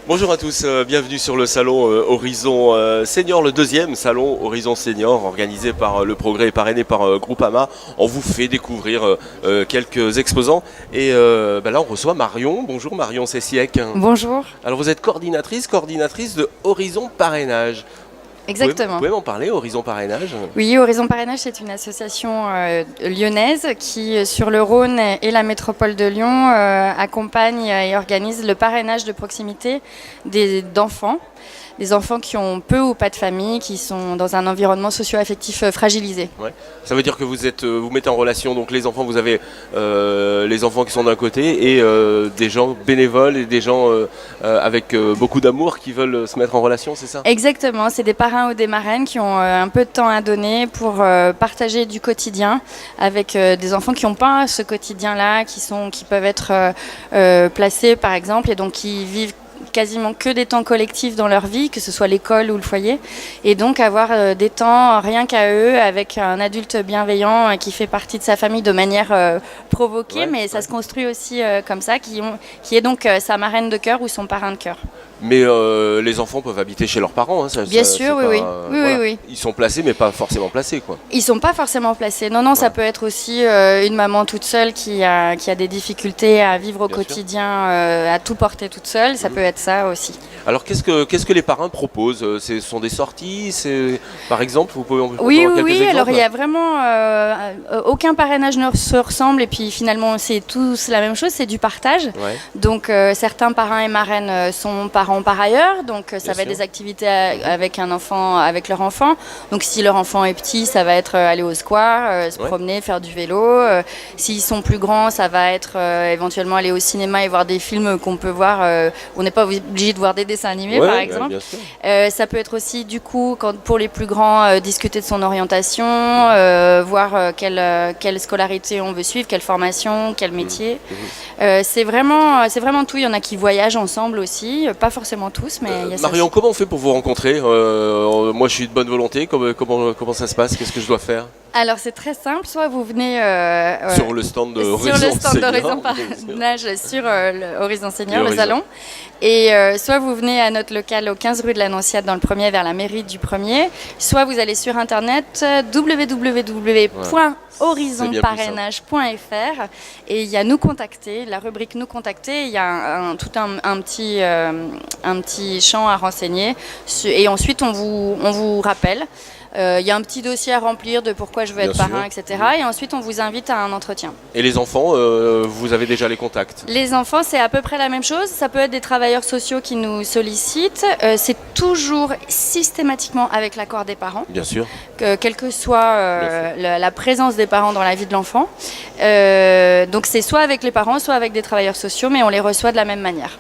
Bonjour à tous, bienvenue sur le salon Horizon Senior, le deuxième salon Horizon Senior organisé par Le Progrès et parrainé par Groupama. On vous fait découvrir quelques exposants et là on reçoit Marion. Bonjour Marion Cessiec. Bonjour. Alors vous êtes coordinatrice de Horizon Parrainage. Exactement. Vous pouvez m'en parler, Horizon Parrainage? Oui, Horizon Parrainage, c'est une association lyonnaise qui, sur le Rhône et la métropole de Lyon, accompagne et organise le parrainage de proximité d'enfants. Des enfants qui ont peu ou pas de famille, qui sont dans un environnement socio-affectif fragilisé. Ouais. Ça veut dire que vous mettez en relation donc les enfants, vous avez les enfants qui sont d'un côté et des gens bénévoles et des gens avec beaucoup d'amour qui veulent se mettre en relation, c'est ça? Exactement, c'est des parrains ou des marraines qui ont un peu de temps à donner pour partager du quotidien avec des enfants qui n'ont pas ce quotidien-là, qui peuvent être placés par exemple et donc qui vivent quasiment que des temps collectifs dans leur vie, que ce soit l'école ou le foyer, et donc avoir des temps rien qu'à eux avec un adulte bienveillant qui fait partie de sa famille de manière provoquée, mais ça se construit aussi comme ça, qui est donc sa marraine de cœur ou son parrain de cœur. Mais les enfants peuvent habiter chez leurs parents. Hein, bien sûr, oui, voilà. oui. Ils sont placés, mais pas forcément placés, quoi. Ils sont pas forcément placés. Non, voilà. Ça peut être aussi une maman toute seule qui a des difficultés à vivre au quotidien, à tout porter toute seule. Ça peut être ça aussi. Alors, qu'est-ce que les parrains proposent? Ce sont des sorties, par exemple, vous pouvez en Oui, quelques exemples? Alors il y a vraiment aucun parrainage ne se ressemble et puis finalement c'est tous la même chose, c'est du partage. Ouais. Donc certains parrains et marraines sont parents par ailleurs, donc ça va être des activités avec un enfant, avec leur enfant. Donc si leur enfant est petit, ça va être aller au square, se promener, faire du vélo. S'ils sont plus grands, ça va être éventuellement aller au cinéma et voir des films qu'on peut voir. On n'est pas obligé de voir des dessins animés par exemple. Ça peut être aussi du coup pour les plus grands discuter de son orientation, voir quelle scolarité on veut suivre, quelle formation, quel métier. C'est vraiment tout. Il y en a qui voyagent ensemble aussi, pas forcément tous, mais il y a ça. Marion, comment on fait pour vous rencontrer? Moi, je suis de bonne volonté. Comment ça se passe? Qu'est-ce que je dois faire? Alors c'est très simple, soit vous venez sur le stand d'Horizon Parrainage sur Horizon Senior, le salon, et soit vous venez à notre local au 15 rue de l'Annonciade dans le premier vers la mairie du premier, soit vous allez sur internet www.horizonparrainage.fr et il y a nous contacter, la rubrique nous contacter, il y a un petit champ à renseigner et ensuite on vous rappelle. Il y a un petit dossier à remplir de pourquoi je veux être parrain, etc. Et ensuite, on vous invite à un entretien. Et les enfants, vous avez déjà les contacts? Les enfants, c'est à peu près la même chose. Ça peut être des travailleurs sociaux qui nous sollicitent. C'est toujours systématiquement avec l'accord des parents. Bien sûr. Quelle que soit la présence des parents dans la vie de l'enfant. Donc, c'est soit avec les parents, soit avec des travailleurs sociaux, mais on les reçoit de la même manière.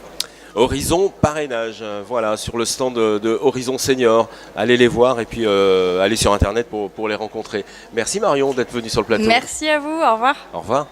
Horizon Parrainage, voilà, sur le stand de Horizon Senior. Allez les voir et puis allez sur internet pour les rencontrer. Merci Marion d'être venue sur le plateau. Merci à vous, au revoir. Au revoir.